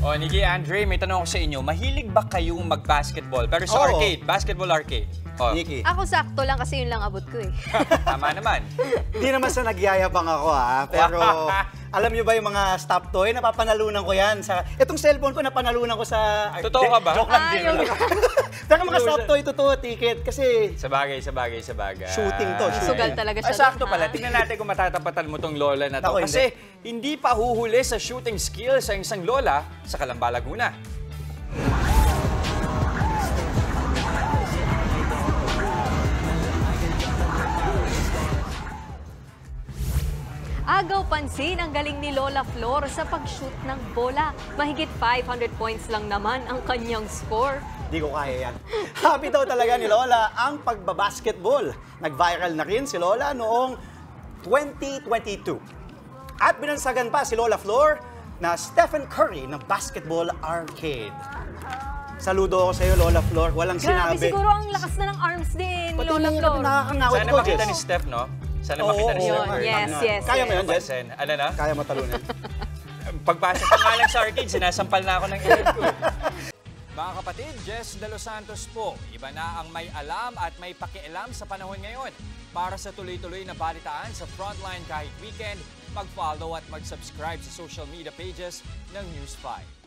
O, Nikki, Andre, may tanong ako sa inyo. Mahilig ba kayong mag-basketball? Pero sa arcade, basketball arcade. O, Nikki. Ako sakto lang kasi yun lang abot ko eh. tama naman. Hindi naman sa nagyayabang ako pero alam niyo ba yung mga stop toy, napapanalunan ko yan. Itong cellphone ko, napanalunan ko sa... Totoo ka ba? Joke lang din. yung... Pero mga stop toy, totoo, ticket. Kasi Sa bagay. shooting to. Sugal talaga siya. Ay, sakto doon, pala. ha? Tingnan natin kung matatapatan mo tong lola na to. Ako, Kasi hindi pa huhuli sa shooting skills ang isang lola sa Calamba, Laguna. Agaw pansin ang galing ni Lola Flor sa pag-shoot ng bola. Mahigit 500 points lang naman ang kanyang score. Di ko kaya yan. Happy daw talaga ni Lola ang pagbabasketball. Nag-viral na rin si Lola noong 2022. At binansagan pa si Lola Flor na Stephen Curry ng Basketball Arcade. Saludo ako sa iyo, Lola Flor. Walang Grabe, sinabi. siguro ang lakas na ng arms din ni Lola Flor. Nakakangawit Sana ko, makita Jess. ni Steph, no? Sana Oo, makita ni oo, Steph. oo. Yes. Kaya mo yun, Jess? Pansin. Ano na? Kaya mo talunin. Pagpasok ko nga lang sa arcade, sinasampal na ako ng edad ko. Mga kapatid, Jess De Los Santos po. Iba na ang may alam at may pakialam sa panahon ngayon. Para sa tuloy-tuloy na balitaan sa Frontline kahit weekend, mag-follow at mag-subscribe sa social media pages ng News 5.